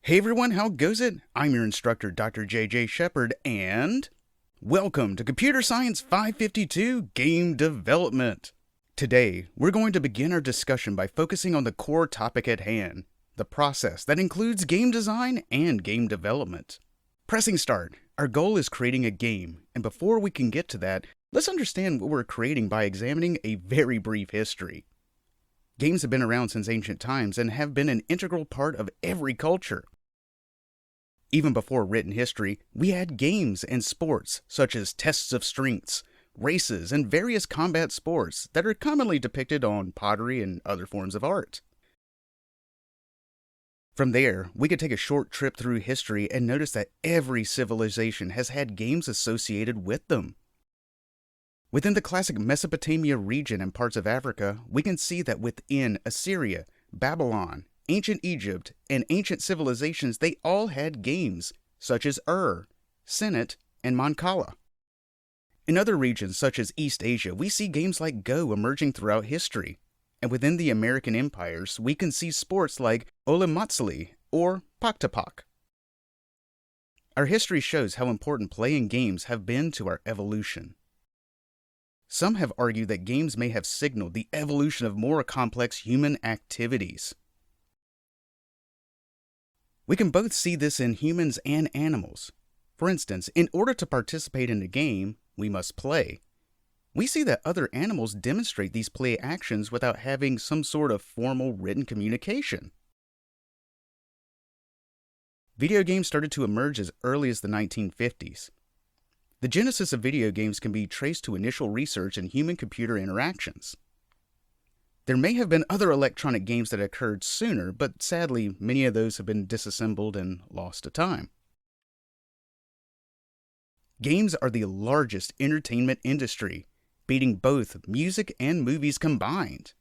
Hey everyone, how goes it? I'm your instructor, Dr. JJ Shepard, and welcome to Computer Science 552 Game Development. Today, we're going to begin our discussion by focusing on the core topic at hand, the process that includes game design and game development. Pressing start, our goal is creating a game, and before we can get to that, let's understand what we're creating by examining a very brief history. Games have been around since ancient times and have been an integral part of every culture. Even before written history, we had games and sports such as tests of strengths, races, and various combat sports that are commonly depicted on pottery and other forms of art. From there, we could take a short trip through history and notice that every civilization has had games associated with them. Within the classic Mesopotamia region and parts of Africa, we can see that within Assyria, Babylon, ancient Egypt, and ancient civilizations, they all had games, such as Senate, and Mancala. In other regions, such as East Asia, we see games like Go emerging throughout history, and within the American empires, we can see sports like Olematsali or Paktapak. Our history shows how important playing games have been to our evolution. Some have argued that games may have signaled the evolution of more complex human activities. We can both see this in humans and animals. For instance, in order to participate in a game, we must play. We see that other animals demonstrate these play actions without having some sort of formal written communication. Video games started to emerge as early as the 1950s. The genesis of video games can be traced to initial research in human-computer interactions. There may have been other electronic games that occurred sooner, but sadly, many of those have been disassembled and lost to time. Games are the largest entertainment industry, beating both music and movies combined.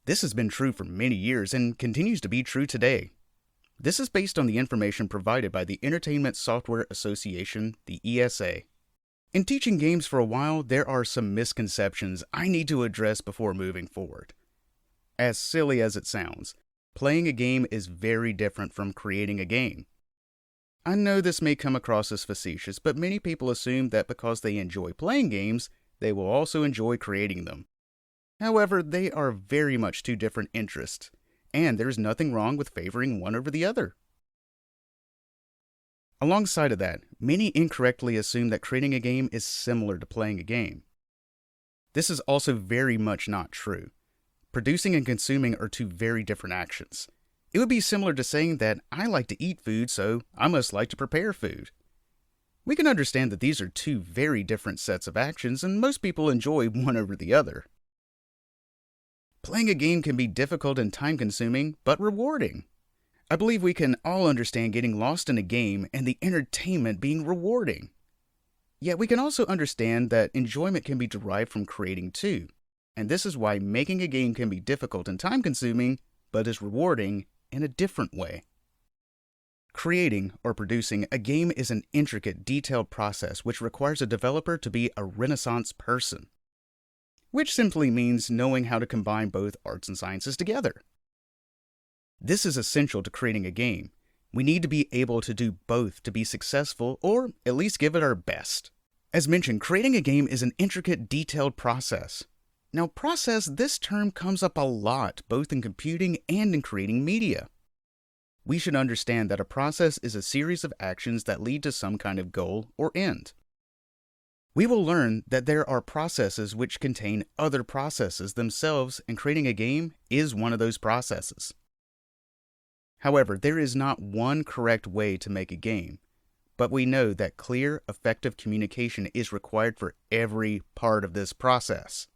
This has been true for many years and continues to be true today. This is based on the information provided by the Entertainment Software Association, the ESA. In teaching games for a while, there are some misconceptions I need to address before moving forward. As silly as it sounds, playing a game is very different from creating a game. I know this may come across as facetious, but many people assume that because they enjoy playing games, they will also enjoy creating them. However, they are very much two different interests, and there's nothing wrong with favoring one over the other. Alongside of that, many incorrectly assume that creating a game is similar to playing a game. This is also very much not true. Producing and consuming are two very different actions. It would be similar to saying that I like to eat food, so I must like to prepare food. We can understand that these are two very different sets of actions, and most people enjoy one over the other. Playing a game can be difficult and time-consuming, but rewarding. I believe we can all understand getting lost in a game and the entertainment being rewarding. Yet we can also understand that enjoyment can be derived from creating too, and this is why making a game can be difficult and time-consuming, but is rewarding in a different way. Creating or producing a game is an intricate, detailed process which requires a developer to be a Renaissance person, which simply means knowing how to combine both arts and sciences together. This is essential to creating a game. We need to be able to do both to be successful, or at least give it our best. As mentioned, creating a game is an intricate, detailed process. Now, process, this term comes up a lot, both in computing and in creating media. We should understand that a process is a series of actions that lead to some kind of goal or end. We will learn that there are processes which contain other processes themselves, and creating a game is one of those processes. However, there is not one correct way to make a game, but we know that clear, effective communication is required for every part of this process.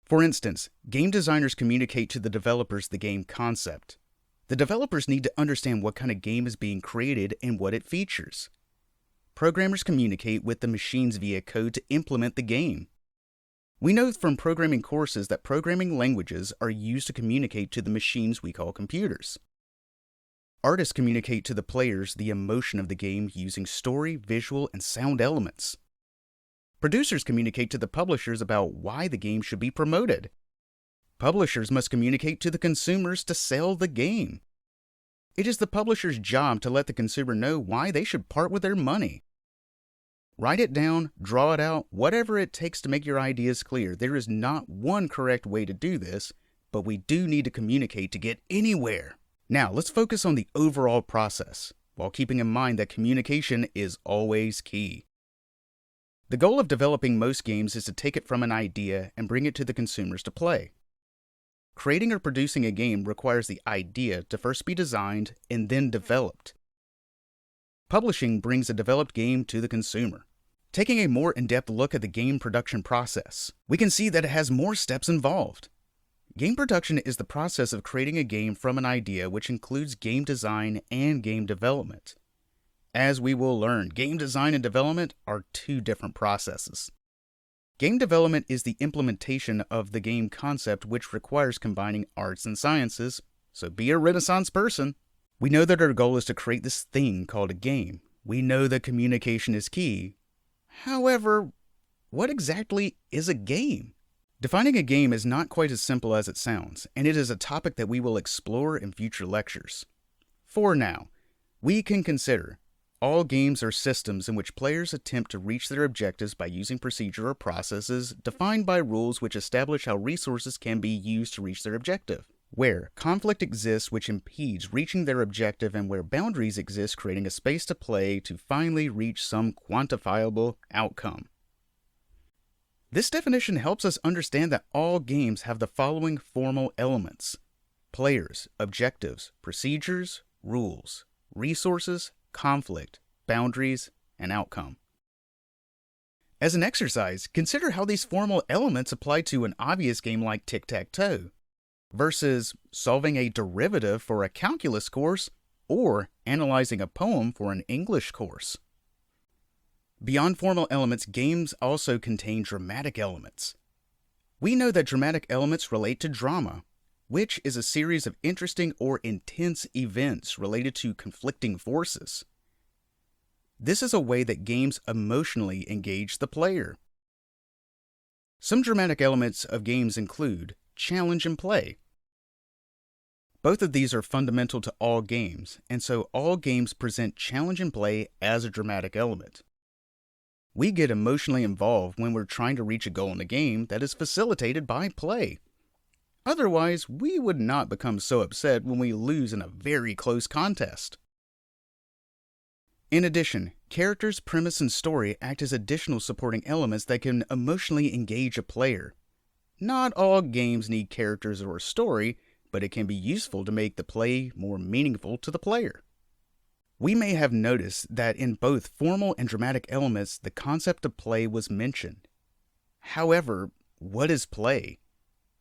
For instance, game designers communicate to the developers the game concept. The developers need to understand what kind of game is being created and what it features. Programmers communicate with the machines via code to implement the game. We know from programming courses that programming languages are used to communicate to the machines we call computers. Artists communicate to the players the emotion of the game using story, visual, and sound elements. Producers communicate to the publishers about why the game should be promoted. Publishers must communicate to the consumers to sell the game. It is the publisher's job to let the consumer know why they should part with their money. Write it down, draw it out, whatever it takes to make your ideas clear. There is not one correct way to do this, but we do need to communicate to get anywhere. Now, let's focus on the overall process, while keeping in mind that communication is always key. The goal of developing most games is to take it from an idea and bring it to the consumers to play. Creating or producing a game requires the idea to first be designed and then developed. Publishing brings a developed game to the consumer. Taking a more in-depth look at the game production process, we can see that it has more steps involved. Game production is the process of creating a game from an idea, which includes game design and game development. As we will learn, game design and development are two different processes. Game development is the implementation of the game concept, which requires combining arts and sciences, so be a Renaissance person. We know that our goal is to create this thing called a game. We know that communication is key. However, what exactly is a game? Defining a game is not quite as simple as it sounds, and it is a topic that we will explore in future lectures. For now, we can consider all games are systems in which players attempt to reach their objectives by using procedure or processes defined by rules which establish how resources can be used to reach their objective. Where conflict exists which impedes reaching their objective, and where boundaries exist creating a space to play to finally reach some quantifiable outcome. This definition helps us understand that all games have the following formal elements: players, objectives, procedures, rules, resources, conflict, boundaries, and outcome. As an exercise, consider how these formal elements apply to an obvious game like tic-tac-toe versus solving a derivative for a calculus course or analyzing a poem for an English course. Beyond formal elements, games also contain dramatic elements. We know that dramatic elements relate to drama, which is a series of interesting or intense events related to conflicting forces. This is a way that games emotionally engage the player. Some dramatic elements of games include challenge and play. Both of these are fundamental to all games, and so all games present challenge and play as a dramatic element. We get emotionally involved when we're trying to reach a goal in a game that is facilitated by play. Otherwise, we would not become so upset when we lose in a very close contest. In addition, characters, premise, and story act as additional supporting elements that can emotionally engage a player. Not all games need characters or a story, but it can be useful to make the play more meaningful to the player. We may have noticed that in both formal and dramatic elements, the concept of play was mentioned. However, what is play?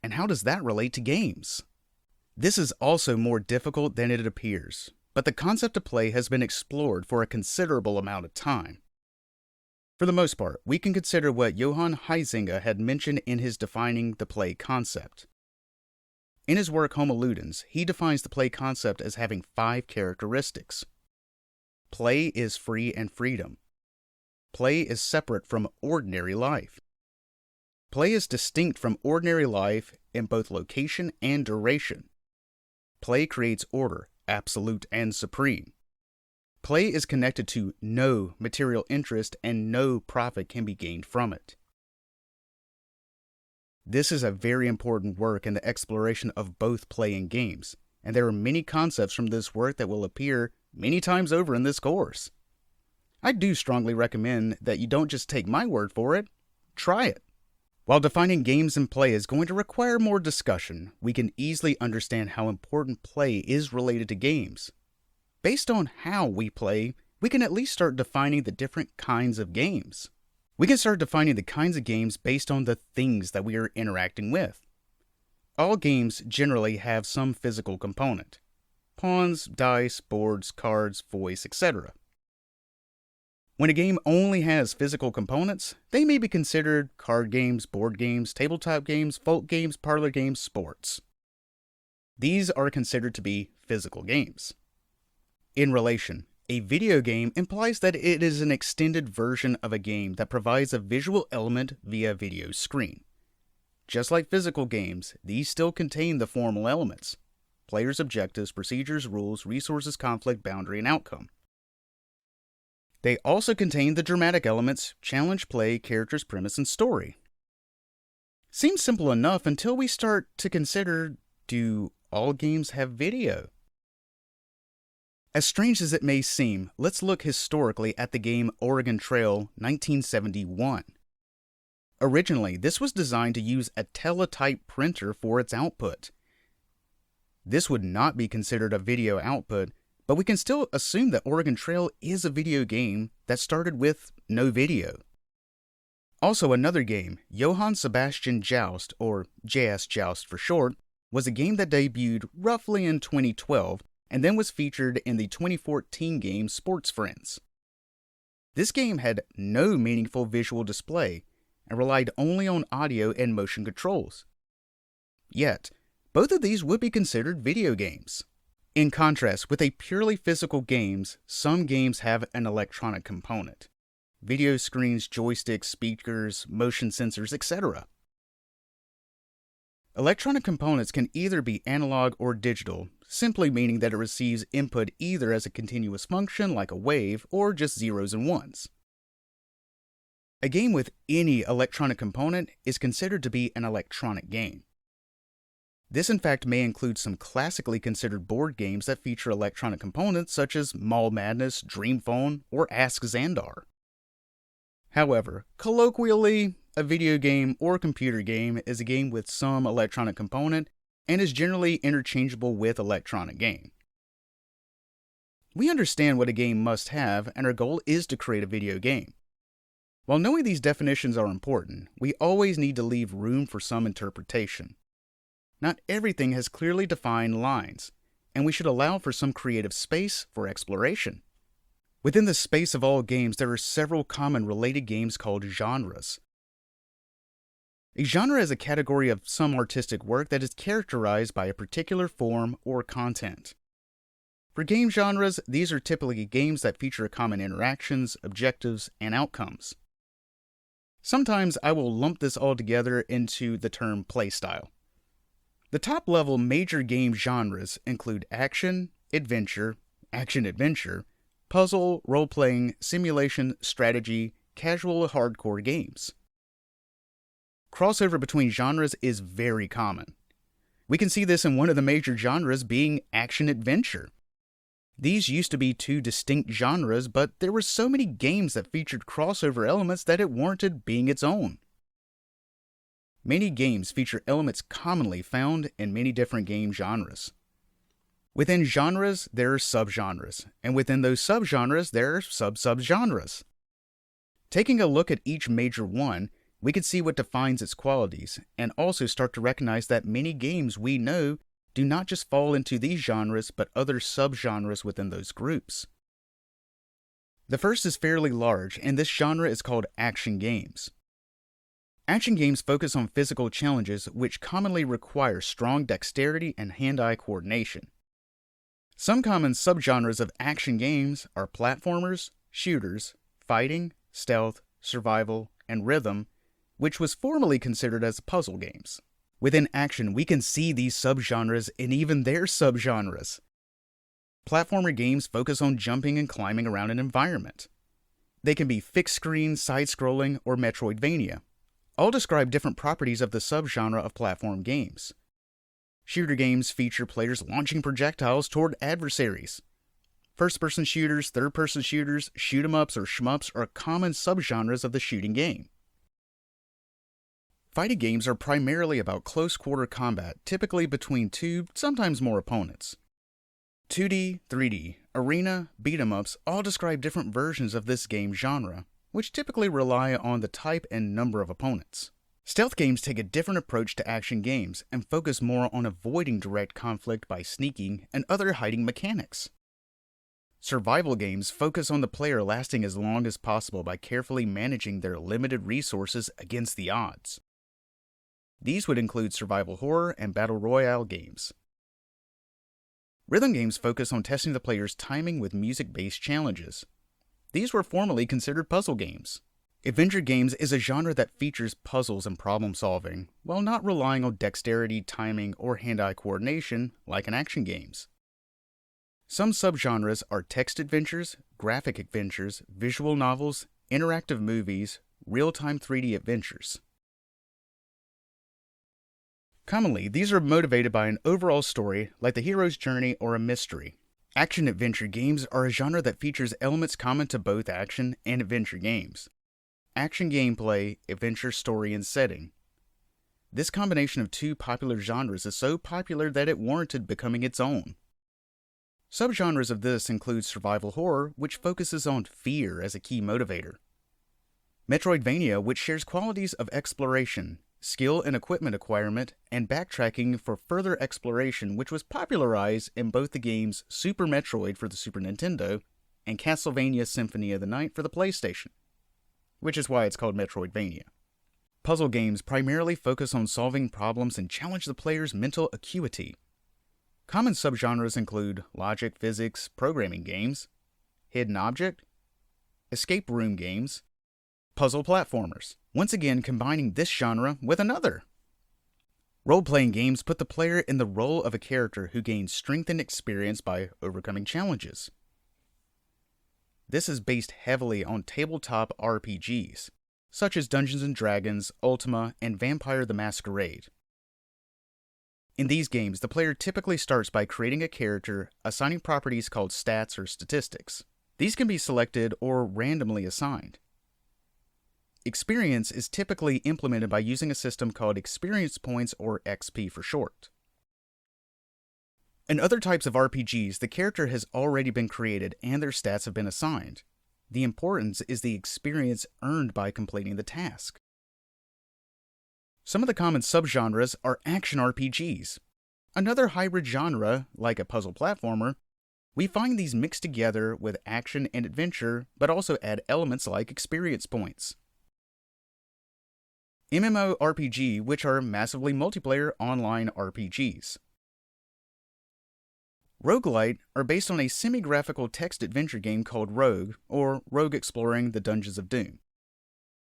And how does that relate to games? This is also more difficult than it appears, but the concept of play has been explored for a considerable amount of time. For the most part, we can consider what Johann Huizinga had mentioned in his defining the play concept. In his work Homo Ludens, he defines the play concept as having 5 characteristics. Play is free and freedom. Play is separate from ordinary life. Play is distinct from ordinary life in both location and duration. Play creates order, absolute and supreme. Play is connected to no material interest and no profit can be gained from it. This is a very important work in the exploration of both play and games, and there are many concepts from this work that will appear many times over in this course. I do strongly recommend that you don't just take my word for it, try it. While defining games and play is going to require more discussion, we can easily understand how important play is related to games. Based on how we play, we can at least start defining the different kinds of games. We can start defining the kinds of games based on the things that we are interacting with. All games generally have some physical component: pawns, dice, boards, cards, voice, etc. When a game only has physical components, they may be considered card games, board games, tabletop games, folk games, parlor games, sports. These are considered to be physical games. In relation, a video game implies that it is an extended version of a game that provides a visual element via video screen. Just like physical games, these still contain the formal elements: players' objectives, procedures, rules, resources, conflict, boundary, and outcome. They also contain the dramatic elements: challenge, play, characters, premise, and story. Seems simple enough until we start to consider, do all games have video? As strange as it may seem, let's look historically at the game Oregon Trail 1971. Originally, this was designed to use a teletype printer for its output. This would not be considered a video output, but we can still assume that Oregon Trail is a video game that started with no video. Also, another game, Johann Sebastian Joust, or JS Joust for short, was a game that debuted roughly in 2012 and then was featured in the 2014 game Sports Friends. This game had no meaningful visual display and relied only on audio and motion controls. Yet, both of these would be considered video games. In contrast, with a purely physical games, some games have an electronic component: video screens, joysticks, speakers, motion sensors, etc. Electronic components can either be analog or digital, simply meaning that it receives input either as a continuous function like a wave or just zeros and ones. A game with any electronic component is considered to be an electronic game. This in fact may include some classically considered board games that feature electronic components such as Mall Madness, Dream Phone, or Ask Xandar. However, colloquially, a video game or computer game is a game with some electronic component and is generally interchangeable with electronic game. We understand what a game must have, and our goal is to create a video game. While knowing these definitions are important, we always need to leave room for some interpretation. Not everything has clearly defined lines, and we should allow for some creative space for exploration. Within the space of all games, there are several common related games called genres. A genre is a category of some artistic work that is characterized by a particular form or content. For game genres, these are typically games that feature common interactions, objectives, and outcomes. Sometimes I will lump this all together into the term playstyle. The top-level major game genres include action, adventure, puzzle, role-playing, simulation, strategy, casual, hardcore games. Crossover between genres is very common. We can see this in one of the major genres being action-adventure. These used to be two distinct genres, but there were so many games that featured crossover elements that it warranted being its own. Many games feature elements commonly found in many different game genres. Within genres, there are subgenres, and within those subgenres, there are sub-subgenres. Taking a look at each major one, we can see what defines its qualities, and also start to recognize that many games we know do not just fall into these genres, but other subgenres within those groups. The first is fairly large, and this genre is called action games. Action games focus on physical challenges which commonly require strong dexterity and hand-eye coordination. Some common subgenres of action games are platformers, shooters, fighting, stealth, survival, and rhythm, which was formerly considered as puzzle games. Within action, we can see these subgenres in even their subgenres. Platformer games focus on jumping and climbing around an environment. They can be fixed screen, side-scrolling, or Metroidvania. All describe different properties of the subgenre of platform games. Shooter games feature players launching projectiles toward adversaries. First-person shooters, third-person shooters, shoot-em-ups, or shmups are common subgenres of the shooting game. Fighting games are primarily about close-quarter combat, typically between two, sometimes more opponents. 2D, 3D, arena, beat-em-ups all describe different versions of this game genre, which typically rely on the type and number of opponents. Stealth games take a different approach to action games and focus more on avoiding direct conflict by sneaking and other hiding mechanics. Survival games focus on the player lasting as long as possible by carefully managing their limited resources against the odds. These would include survival horror and battle royale games. Rhythm games focus on testing the player's timing with music-based challenges. These were formerly considered puzzle games. Adventure games is a genre that features puzzles and problem solving, while not relying on dexterity, timing, or hand-eye coordination like in action games. Some subgenres are text adventures, graphic adventures, visual novels, interactive movies, real-time 3D adventures. Commonly, these are motivated by an overall story, like the hero's journey or a mystery. Action-adventure games are a genre that features elements common to both action and adventure games. Action gameplay, adventure story, and setting. This combination of two popular genres is so popular that it warranted becoming its own. Subgenres of this include survival horror, which focuses on fear as a key motivator. Metroidvania, which shares qualities of exploration, skill and equipment acquirement, and backtracking for further exploration, which was popularized in both the games Super Metroid for the Super Nintendo and Castlevania Symphony of the Night for the PlayStation, which is why it's called Metroidvania. Puzzle games primarily focus on solving problems and challenge the player's mental acuity. Common subgenres include logic, physics, programming games, hidden object, escape room games, puzzle platformers, once again combining this genre with another. Role-playing games put the player in the role of a character who gains strength and experience by overcoming challenges. This is based heavily on tabletop RPGs, such as Dungeons & Dragons, Ultima, and Vampire the Masquerade. In these games, the player typically starts by creating a character, assigning properties called stats or statistics. These can be selected or randomly assigned. Experience is typically implemented by using a system called experience points, or XP for short. In other types of RPGs, the character has already been created and their stats have been assigned. The importance is the experience earned by completing the task. Some of the common subgenres are action RPGs. Another hybrid genre, like a puzzle platformer, we find these mixed together with action and adventure, but also add elements like experience points. MMORPG, which are massively multiplayer online RPGs. Roguelite are based on a semi-graphical text adventure game called Rogue, or Rogue Exploring the Dungeons of Doom.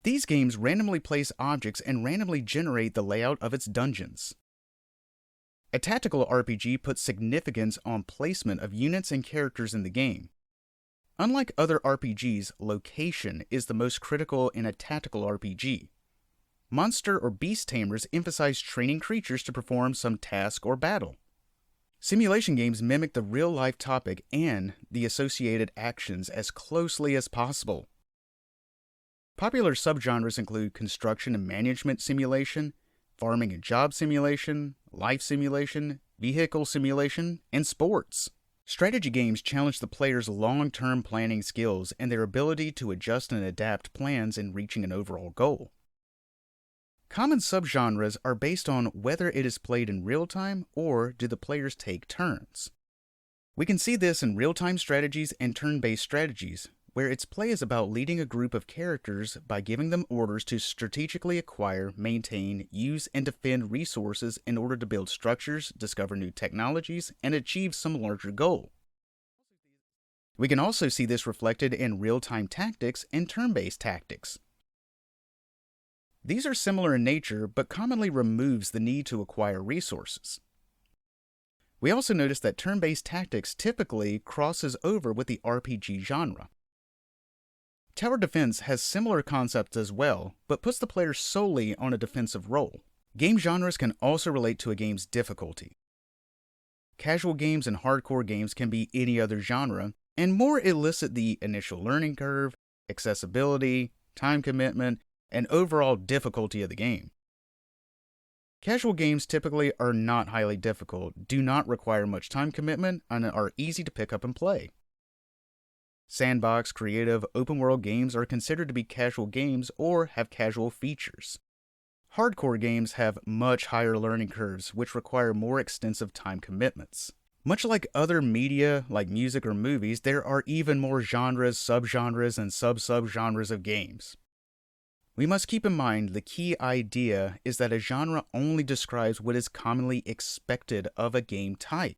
These games randomly place objects and randomly generate the layout of its dungeons. A tactical RPG puts significance on placement of units and characters in the game. Unlike other RPGs, location is the most critical in a tactical RPG. Monster or beast tamers emphasize training creatures to perform some task or battle. Simulation games mimic the real-life topic and the associated actions as closely as possible. Popular subgenres include construction and management simulation, farming and job simulation, life simulation, vehicle simulation, and sports. Strategy games challenge the player's long-term planning skills and their ability to adjust and adapt plans in reaching an overall goal. Common subgenres are based on whether it is played in real time or do the players take turns. We can see this in real-time strategies and turn-based strategies, where its play is about leading a group of characters by giving them orders to strategically acquire, maintain, use, and defend resources in order to build structures, discover new technologies, and achieve some larger goal. We can also see this reflected in real-time tactics and turn-based tactics. These are similar in nature, but commonly removes the need to acquire resources. We also notice that turn-based tactics typically crosses over with the RPG genre. Tower defense has similar concepts as well, but puts the player solely on a defensive role. Game genres can also relate to a game's difficulty. Casual games and hardcore games can be any other genre, and more elicit the initial learning curve, accessibility, time commitment, and overall difficulty of the game. Casual games typically are not highly difficult, do not require much time commitment, and are easy to pick up and play. Sandbox, creative, open-world games are considered to be casual games or have casual features. Hardcore games have much higher learning curves, which require more extensive time commitments. Much like other media, like music or movies, there are even more genres, subgenres, and sub-subgenres of games. We must keep in mind the key idea is that a genre only describes what is commonly expected of a game type.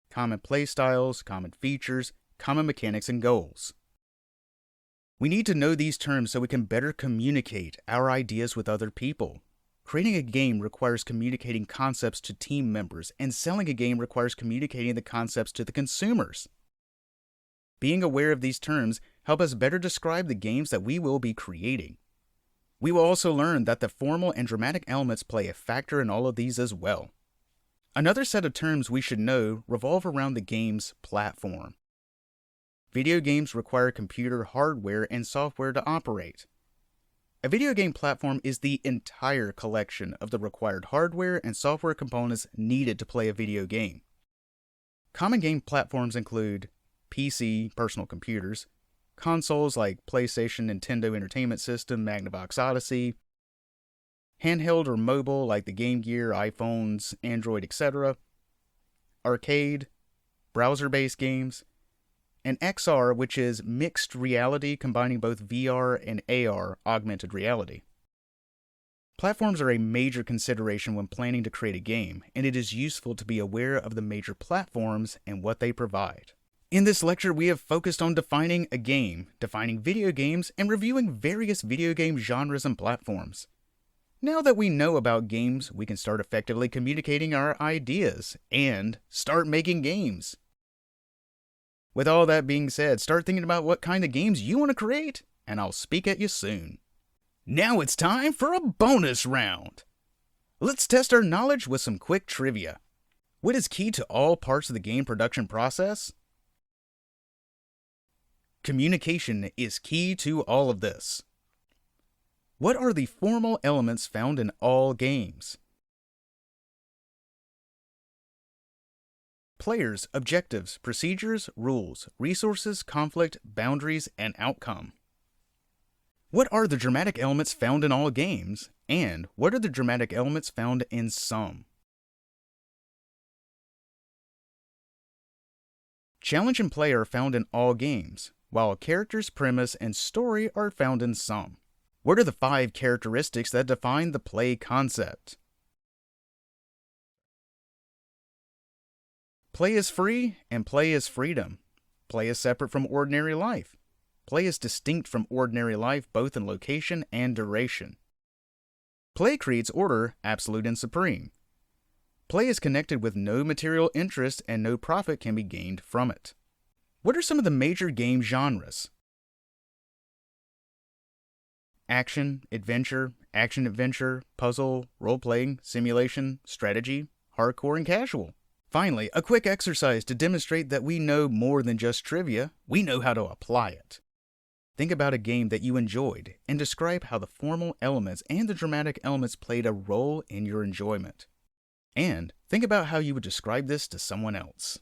Common playstyles, common features, common mechanics, and goals. We need to know these terms so we can better communicate our ideas with other people. Creating a game requires communicating concepts to team members, and selling a game requires communicating the concepts to the consumers. Being aware of these terms help us better describe the games that we will be creating. We will also learn that the formal and dramatic elements play a factor in all of these as well. Another set of terms we should know revolve around the game's platform. Video games require computer hardware and software to operate. A video game platform is the entire collection of the required hardware and software components needed to play a video game. Common game platforms include PC, personal computers, consoles like PlayStation, Nintendo Entertainment System, Magnavox Odyssey, handheld or mobile like the Game Gear, iPhones, Android, etc., arcade, browser-based games, and XR, which is mixed reality combining both VR and AR, augmented reality. Platforms are a major consideration when planning to create a game, and it is useful to be aware of the major platforms and what they provide. In this lecture, we have focused on defining a game, defining video games, and reviewing various video game genres and platforms. Now that we know about games, we can start effectively communicating our ideas and start making games. With all that being said, start thinking about what kind of games you want to create, and I'll speak at you soon. Now it's time for a bonus round! Let's test our knowledge with some quick trivia. What is key to all parts of the game production process? Communication is key to all of this. What are the formal elements found in all games? Players, objectives, procedures, rules, resources, conflict, boundaries, and outcome. What are the dramatic elements found in all games? And what are the dramatic elements found in some? Challenge and play are found in all games, while characters, premise, and story are found in some. What are the 5 characteristics that define the play concept? Play is free, and play is freedom. Play is separate from ordinary life. Play is distinct from ordinary life both in location and duration. Play creates order, absolute and supreme. Play is connected with no material interest and no profit can be gained from it. What are some of the major game genres? Action-adventure, puzzle, role-playing, simulation, strategy, hardcore, and casual. Finally, a quick exercise to demonstrate that we know more than just trivia, we know how to apply it. Think about a game that you enjoyed and describe how the formal elements and the dramatic elements played a role in your enjoyment. And think about how you would describe this to someone else.